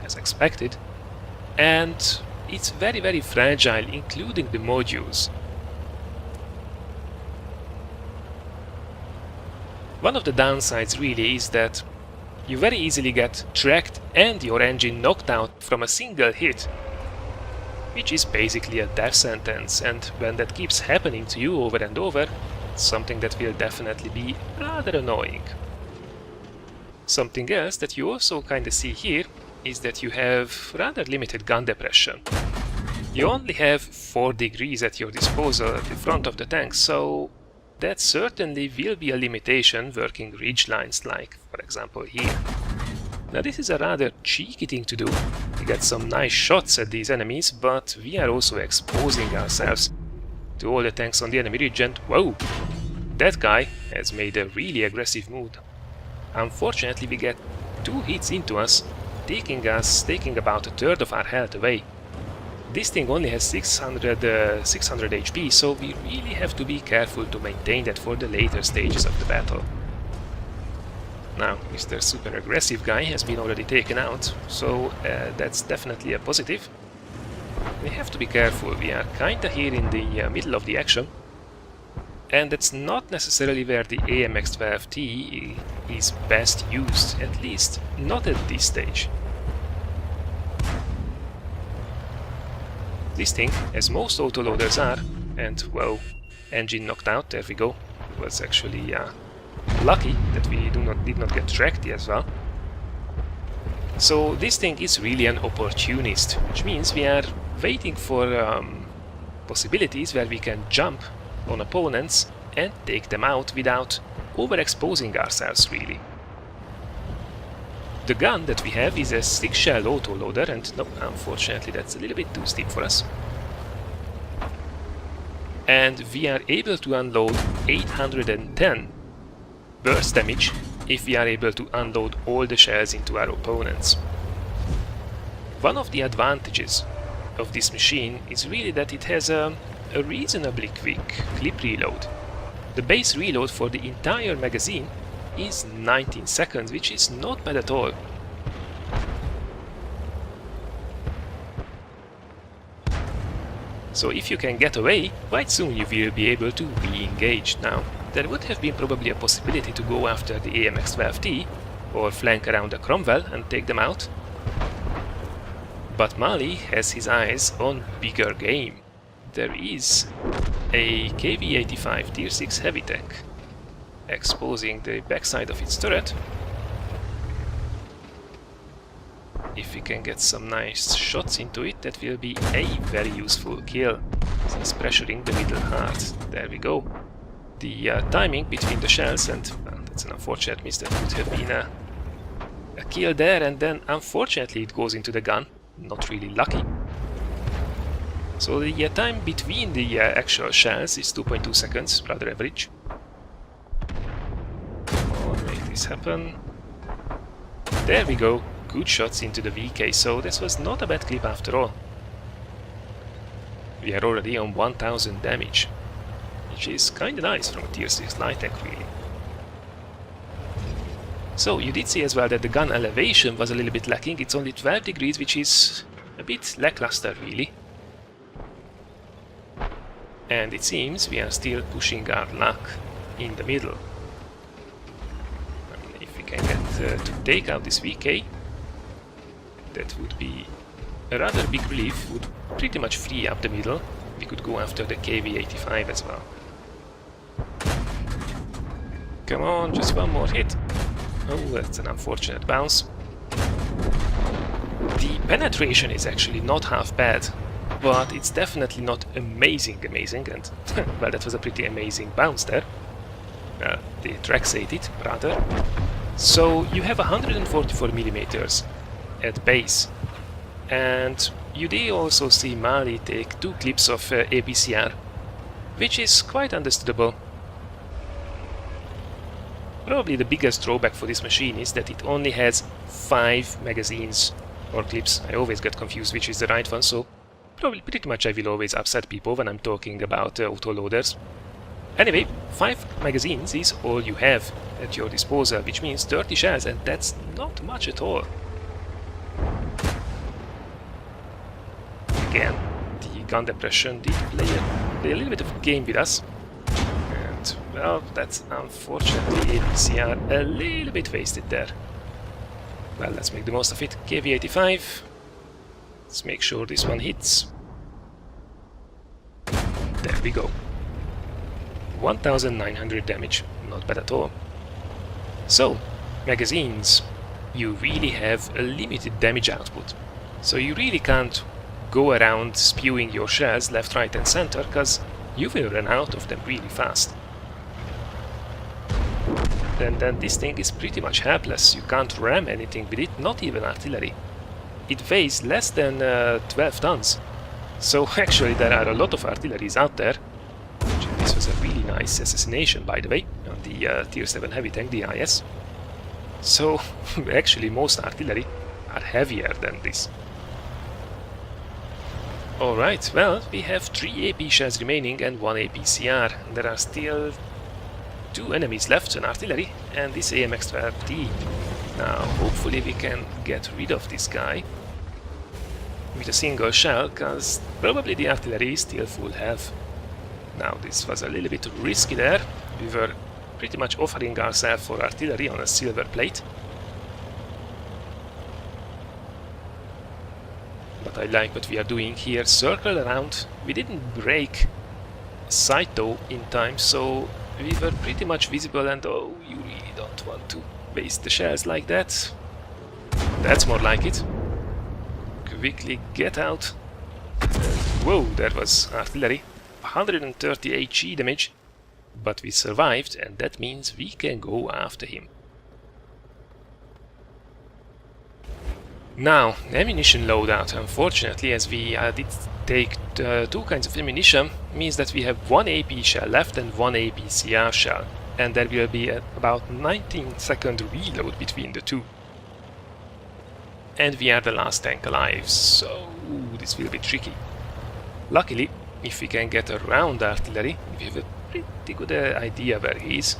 as expected, and it's very fragile, including the modules. One of the downsides really is that you very easily get tracked and your engine knocked out from a single hit, which is basically a death sentence, and when that keeps happening to you over and over, it's something that will definitely be rather annoying. Something else that you also kinda see here is that you have rather limited gun depression. You only have 4 degrees at your disposal at the front of the tank, so that certainly will be a limitation working ridge lines like, for example, here. Now this is a rather cheeky thing to do. We get some nice shots at these enemies, but we are also exposing ourselves to all the tanks on the enemy ridge, and whoa! That guy has made a really aggressive move. Unfortunately, we get 2 hits into us, taking about a third of our health away. This thing only has 600 HP, so we really have to be careful to maintain that for the later stages of the battle. Now, Mr. Super Aggressive guy has been already taken out, so that's definitely a positive. We have to be careful, we are kinda here in the middle of the action, and that's not necessarily where the AMX 12t is best used, at least not at this stage. This thing, as most autoloaders are, and well, engine knocked out, there we go. It was actually lucky that we did not get tracked as well. So this thing is really an opportunist, which means we are waiting for possibilities where we can jump on opponents and take them out without overexposing ourselves really. The gun that we have is a 6-shell autoloader, and no, unfortunately that's a little bit too steep for us. And we are able to unload 810 burst damage if we are able to unload all the shells into our opponents. One of the advantages of this machine is really that it has a reasonably quick clip reload. The base reload for the entire magazine is 19 seconds, which is not bad at all. So if you can get away, quite soon you will be able to re-engage. Now, there would have been probably a possibility to go after the AMX 12t or flank around the Cromwell and take them out. But Mali has his eyes on bigger game. There is a KV-85 Tier 6 heavy tank exposing the backside of its turret. If we can get some nice shots into it, that will be a very useful kill. He's pressuring the middle hard. There we go. The timing between the shells, and that's an unfortunate miss, that would have been a kill there, and then unfortunately it goes into the gun. Not really lucky. So the time between the actual shells is 2.2 seconds, rather average. Make this happen. There we go. Good shots into the VK, so this was not a bad clip after all. We are already on 1000 damage, which is kinda nice from a Tier 6 light tank really. So you did see as well that the gun elevation was a little bit lacking. It's only 12 degrees, which is a bit lackluster really. And it seems we are still pushing our luck in the middle. And if we can get to take out this VK, that would be a rather big relief, would pretty much free up the middle. We could go after the KV-85 as well. Come on, just one more hit. Oh, that's an unfortunate bounce. The penetration is actually not half bad, but it's definitely not amazing, and well, that was a pretty amazing bounce there. The tracks ate it, rather. So you have 144 millimeters at base, and you did also see Mali take 2 clips of APCR, which is quite understandable. Probably the biggest drawback for this machine is that it only has 5 magazines or clips. I always get confused which is the right one, so probably pretty much I will always upset people when I'm talking about autoloaders. Anyway, 5 magazines is all you have at your disposal, which means 30 shells, and that's not much at all. again, the gun depression did play a little bit of a game with us. And, well, that's unfortunately APCR a little bit wasted there. Well, let's make the most of it. KV-85. Let's make sure this one hits. There we go. 1900 damage. Not bad at all. So, magazines. You really have a limited damage output. So you really can't go around spewing your shells left, right and center, because you will run out of them really fast. Then this thing is pretty much helpless. You can't ram anything with it, not even artillery. It weighs less than 12 tons. So actually there are a lot of artilleries out there. This was a really nice assassination, by the way, on the Tier 7 heavy tank, the IS. So actually most artillery are heavier than this. Alright, well, we have 3 AP shells remaining and 1 APCR. There are still 2 enemies left, an artillery and this AMX 12t. Now, hopefully we can get rid of this guy with a single shell, because probably the artillery is still full health. Now, this was a little bit risky there. We were pretty much offering ourselves for artillery on a silver plate. But I like what we are doing here. Circle around. We didn't break sight though in time, so we were pretty much visible, and oh, you really don't want to waste the shells like that. That's more like it. Quickly get out. Whoa, there was artillery. 130 HE damage. But we survived, and that means we can go after him. Now, ammunition loadout, unfortunately, as we did take 2 kinds of ammunition, means that we have 1 AP shell left and 1 APCR shell, and there will be about 19-second reload between the 2. And we are the last tank alive, so this will be tricky. Luckily, if we can get around artillery, we have a pretty good idea where he is.